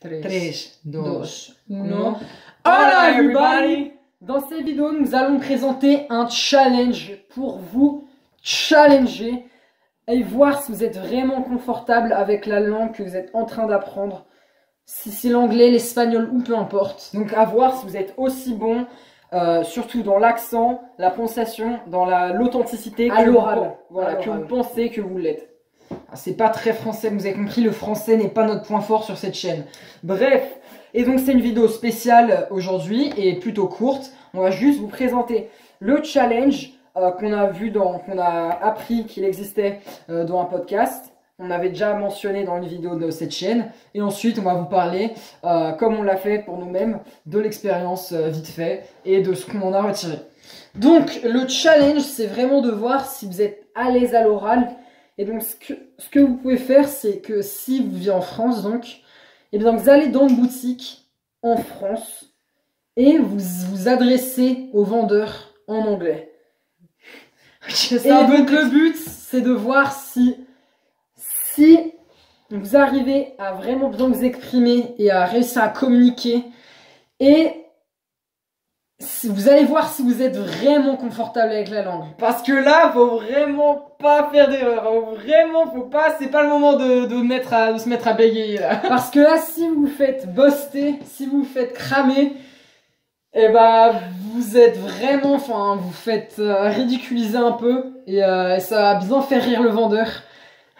3, 2, 1. Hola everybody! Dans cette vidéo, nous allons présenter un challenge pour vous challenger et voir si vous êtes vraiment confortable avec la langue que vous êtes en train d'apprendre. Si c'est l'anglais, l'espagnol ou peu importe. Donc à voir si vous êtes aussi bon, surtout dans l'accent, la prononciation, dans l'authenticité, à l'oral. Voilà, que vous pensez que vous l'êtes. C'est pas très français, vous avez compris, le français n'est pas notre point fort sur cette chaîne. Bref, et donc c'est une vidéo spéciale aujourd'hui et plutôt courte. On va juste vous présenter le challenge qu'on a appris qu'il existait dans un podcast. On avait déjà mentionné dans une vidéo de cette chaîne. Et ensuite, on va vous parler, comme on l'a fait pour nous-mêmes, de l'expérience vite fait et de ce qu'on en a retiré. Donc, le challenge, c'est vraiment de voir si vous êtes à l'aise à l'oral. Et donc, ce que vous pouvez faire, c'est que si vous vivez en France, donc, et bien, vous allez dans une boutique en France et vous vous adressez au vendeur en anglais. Et donc, le but, c'est de voir si vous arrivez à vraiment bien vous exprimer et à réussir à communiquer, et vous allez voir si vous êtes vraiment confortable avec la langue. Parce que là, faut vraiment pas faire d'erreur. Vraiment, faut pas. C'est pas le moment de se mettre à bégayer là. Parce que là, si vous vous faites buster, si vous vous faites cramer, et bah vous êtes vraiment, vous faites ridiculiser un peu et ça va bien faire rire le vendeur.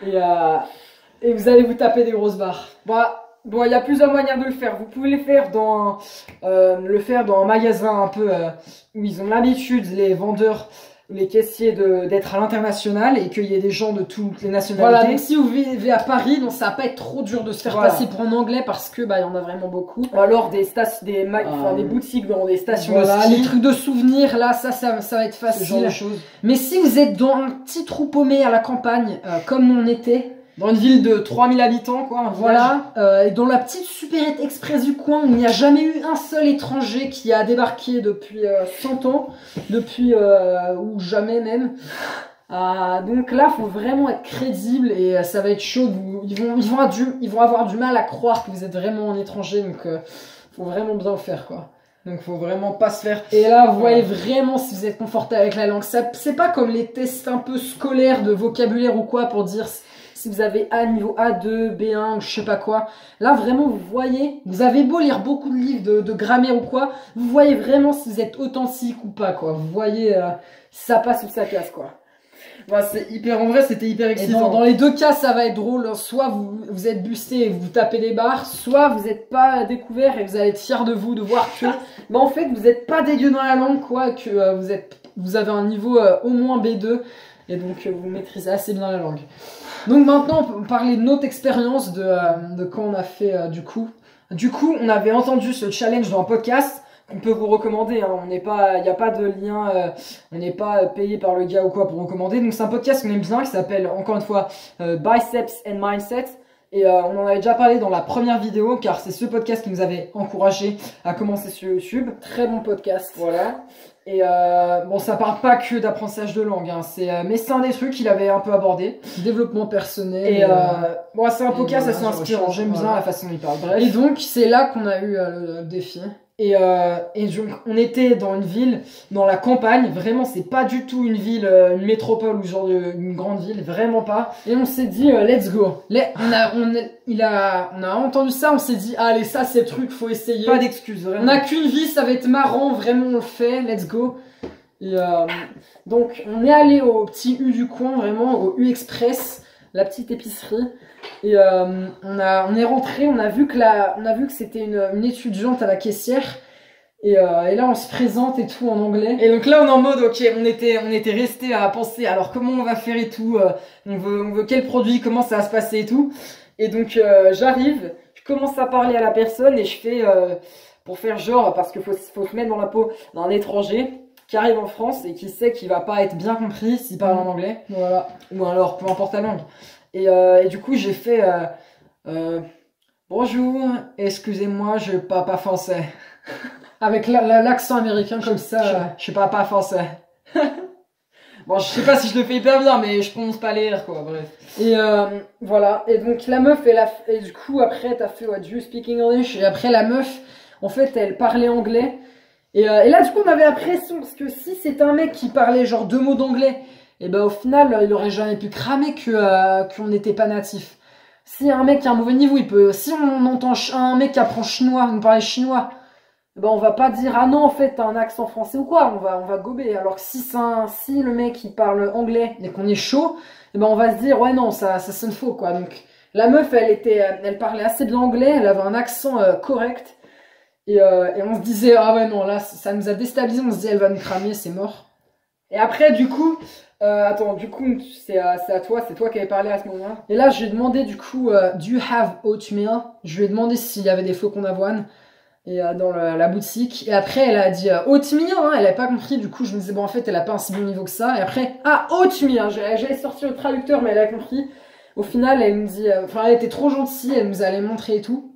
Et vous allez vous taper des grosses barres. Bon, il y a plusieurs manières de le faire. Vous pouvez le faire dans un magasin un peu où ils ont l'habitude, les vendeurs, les caissiers, d'être à l'international et qu'il y ait des gens de toutes les nationalités. Voilà, donc si vous vivez à Paris, donc ça va pas être trop dur de se faire passer pour un anglais parce que il y en a vraiment beaucoup. Ou alors des boutiques dans des stations de ski. Les trucs de souvenirs, là, ça va être facile. Ce genre de choses. Mais si vous êtes dans un petit trou paumé à la campagne, comme on était, dans une ville de 3000 habitants, quoi. Voilà. Et dans la petite supérette express du coin où il n'y a jamais eu un seul étranger qui a débarqué depuis 100 ans. Ou jamais même. Donc là, faut vraiment être crédible et ça va être chaud. Ils vont avoir du mal à croire que vous êtes vraiment un étranger. Donc, faut vraiment bien le faire, quoi. Donc faut vraiment pas se faire. Et là, vous voyez vraiment si vous êtes confortable avec la langue. C'est pas comme les tests un peu scolaires de vocabulaire ou quoi pour dire si vous avez niveau A2, B1 ou je sais pas quoi. Là, vraiment, vous voyez, vous avez beau lire beaucoup de livres de grammaire ou quoi, vous voyez vraiment si vous êtes authentique ou pas, quoi. Vous voyez si ça passe ou ça casse, quoi. En vrai, c'était hyper excitant. Dans les deux cas, ça va être drôle. Soit vous êtes busté et vous tapez des barres, soit vous n'êtes pas découvert et vous allez être fier de vous de voir que, en fait, vous n'êtes pas dégueu dans la langue, quoi, que vous avez un niveau au moins B2 et donc vous maîtrisez assez bien la langue. Donc maintenant, on peut parler de notre expérience de quand on a fait du coup. Du coup, on avait entendu ce challenge dans un podcast qu'on peut vous recommander. Hein. Il n'y a pas de lien, on n'est pas payé par le gars ou quoi pour recommander. Donc c'est un podcast qu'on aime bien qui s'appelle encore une fois Biceps and Mindset. Et on en avait déjà parlé dans la première vidéo car c'est ce podcast qui nous avait encouragé à commencer sur YouTube. Très bon podcast. Voilà. Et bon, ça parle pas que d'apprentissage de langue, hein, mais c'est un des trucs qu'il avait un peu abordé. Développement personnel. Et bon, c'est un podcast assez inspirant, j'aime bien la façon dont il parle. Bref. Et donc, c'est là qu'on a eu le défi. Et donc, on était dans une ville, dans la campagne, vraiment, c'est pas du tout une ville, une métropole ou genre une grande ville, vraiment pas. Et on s'est dit, let's go. On a entendu ça, on s'est dit, allez, ça c'est le truc, faut essayer. Pas d'excuses, vraiment. On n'a qu'une vie, ça va être marrant, vraiment, on le fait, let's go. Et donc, on est allé au petit U du coin, vraiment, au U Express, la petite épicerie. Et on est rentré, on a vu que c'était une étudiante à la caissière. Et là on se présente et tout en anglais. Et donc là on est en mode ok, on était resté à penser alors comment on va faire et tout, on veut quel produit, comment ça va se passer et tout. Et donc j'arrive, je commence à parler à la personne et je fais pour faire genre, parce qu'il faut se mettre dans la peau d'un étranger qui arrive en France et qui sait qu'il va pas être bien compris s'il parle en anglais. Voilà. Ou alors peu importe la langue. Et du coup, j'ai fait bonjour, excusez-moi, je parle pas français. Avec l'accent américain comme ça. Je parle pas français. Bon, je sais pas si je le fais hyper bien, mais je prononce pas les R, quoi, bref. Et voilà, et donc la meuf, et du coup, après, t'as fait, do you speak English? Et après, la meuf, en fait, elle parlait anglais. Et là, du coup, on avait l'impression, parce que si c'était un mec qui parlait genre 2 mots d'anglais, et ben au final, il aurait jamais pu cramer qu'on n'était pas natif. Si un mec qui a un mauvais niveau, il peut. Si on entend un mec qui apprend chinois, nous parler chinois, ben on va pas dire ah non, en fait, t'as un accent français ou quoi, on va gober. Alors que si le mec il parle anglais et qu'on est chaud, et ben on va se dire ouais, non, ça sonne faux quoi. Donc la meuf, elle parlait assez bien anglais, elle avait un accent correct. Et on se disait, ah ouais, non, là, ça nous a déstabilisé. On se dit, elle va nous cramer, c'est mort. Et après, du coup, attends, du coup, c'est toi qui avais parlé à ce moment-là. Et là, je lui ai demandé, du coup, do you have oatmeal? Je lui ai demandé s'il y avait des flocons d'avoine et dans la boutique. Et après, elle a dit oatmeal, hein, elle avait pas compris. Du coup, je me disais, bon, en fait, elle a pas un si bon niveau que ça. Et après, ah, oatmeal, j'avais sorti le traducteur, mais elle a compris. Au final, elle me dit, enfin, elle était trop gentille, elle nous allait montrer et tout.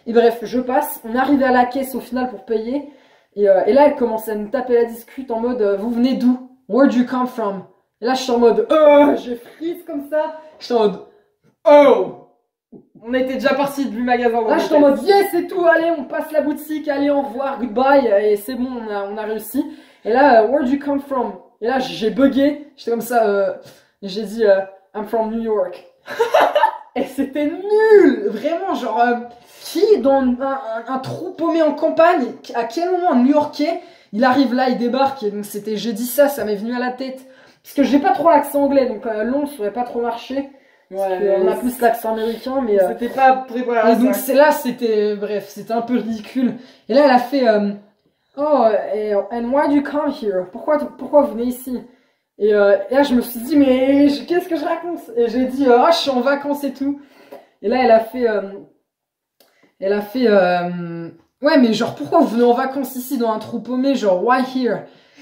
Et bref, je passe, on arrive à la caisse au final pour payer. Et là, elle commence à nous taper la discute en mode vous venez d'où? Where do you come from? Et là, je suis en mode je frise comme ça. Je suis en mode oh! On était déjà parti du magasin. Là, je suis en mode yes, c'est tout, allez, on passe la boutique, allez, au revoir, goodbye. Et c'est bon, on a réussi. Et là, where do you come from? Et là, j'ai bugué. J'étais comme ça, j'ai dit I'm from New York. Et c'était nul! Vraiment, genre, qui dans un trou paumé en campagne, à quel moment un New-Yorkais, il arrive là, il débarque, et donc j'ai dit ça m'est venu à la tête. Parce que j'ai pas trop l'accent anglais, donc Londres, ça aurait pas trop marché. Ouais, on a plus l'accent américain, mais. C'était pas préparé à ça. Et donc c'est là, bref, c'était un peu ridicule. Et là, elle a fait, oh, and why do you come here? Pourquoi vous venez ici? Et là, je me suis dit, mais qu'est-ce que je raconte? Et j'ai dit, ah, je suis en vacances et tout. Et là, elle a fait, ouais, mais genre, pourquoi vous venez en vacances ici dans un trou paumé? Genre, why here?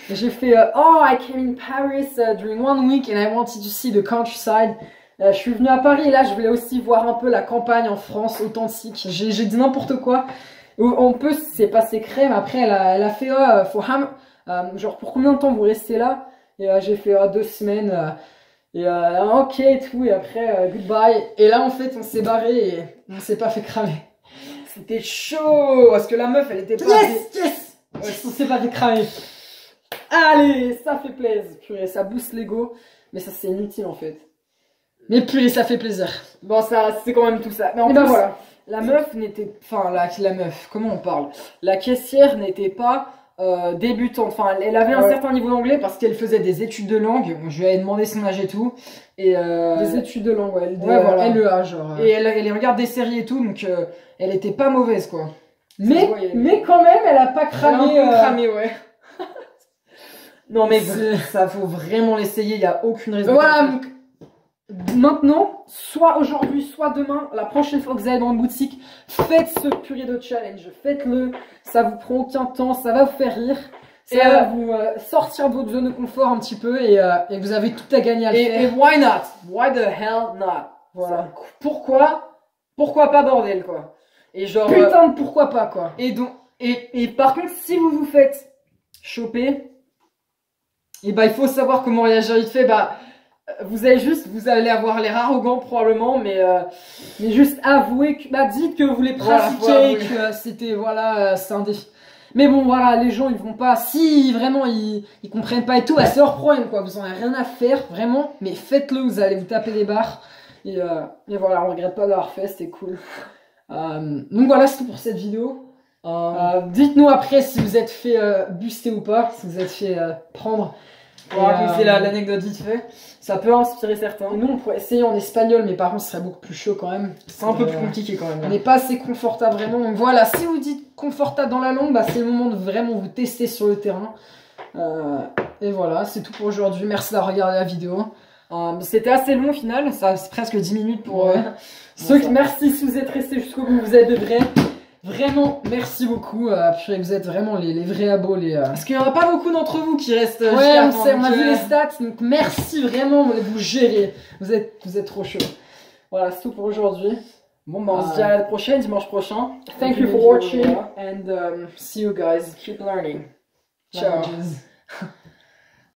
Et j'ai fait, oh, I came in Paris during 1 week and I wanted to see the countryside. Je suis venue à Paris et là, je voulais aussi voir un peu la campagne en France authentique. J'ai dit n'importe quoi. On peut, c'est passé crème. Après, elle a fait, genre, pour combien de temps vous restez là? Et j'ai fait 2 semaines. Et ok et tout. Et après, goodbye. Et là, en fait, on s'est barré et on s'est pas fait cramer. C'était chaud. Parce que la meuf, elle était pas. Yes! On s'est pas fait cramer. Allez, ça fait plaisir. Purée, ça booste l'ego. Mais ça, c'est inutile en fait. Mais purée, ça fait plaisir. Bon, ça, c'est quand même tout ça. Mais en et plus, ben voilà. La meuf n'était. Enfin, la meuf, comment on parle? La caissière n'était pas. Débutante, enfin elle avait un certain niveau d'anglais parce qu'elle faisait des études de langue. Je lui avais demandé son âge et tout. Et des études de langue, ouais, voilà. LEA genre. Et elle regarde des séries et tout, donc elle était pas mauvaise quoi. Mais quand même, elle a pas cramé. Elle a un peu cramé, ouais. Non mais ça faut vraiment l'essayer, il y a aucune raison. Voilà. Donc, maintenant, soit aujourd'hui, soit demain, la prochaine fois que vous allez dans une boutique, faites ce purée de challenge, faites-le, ça vous prend aucun temps, ça va vous faire rire, ça va vous sortir de votre zone de confort un petit peu et vous avez tout à gagner à le faire. Et why not? Why the hell not? Voilà. Pourquoi pas bordel quoi? Et genre putain de pourquoi pas quoi. Et donc et par contre si vous vous faites choper, et bah il faut savoir comment réagir vite fait. Bah vous allez avoir l'air arrogant probablement, mais juste avouez que, dites que vous les pratiquez, que c'était, c'est un défi. Mais bon, voilà, les gens, ils vont pas, si vraiment ils comprennent pas et tout, c'est leur problème, quoi. Vous en avez rien à faire, vraiment, mais faites-le, vous allez vous taper des barres. Et voilà, on regrette pas d'avoir fait, c'était cool. Donc voilà, c'est tout pour cette vidéo. Dites-nous après si vous êtes fait buster ou pas, si vous êtes fait prendre. C'est l'anecdote vite fait. Ça peut inspirer certains. Nous, on pourrait essayer en espagnol, mais par contre, ce serait beaucoup plus chaud quand même. C'est un peu plus compliqué quand même. On n'est pas assez confortable vraiment. Donc voilà, si vous dites confortable dans la langue, c'est le moment de vraiment vous tester sur le terrain. Et voilà, c'est tout pour aujourd'hui. Merci d'avoir regardé la vidéo. C'était assez long au final, ça c'est presque 10 minutes pour... Merci si vous êtes restés jusqu'au bout, vous êtes de vrais. Vraiment, merci beaucoup. Vous êtes vraiment les vrais abos. Parce qu'il n'y en a pas beaucoup d'entre vous qui restent. Ouais, on a vu les stats. Donc merci vraiment, vous gérez. Vous êtes trop chaud. Voilà, c'est tout pour aujourd'hui. Bon, on se dit à la prochaine, dimanche prochain. Thank you for watching and see you guys. Keep learning. Ciao.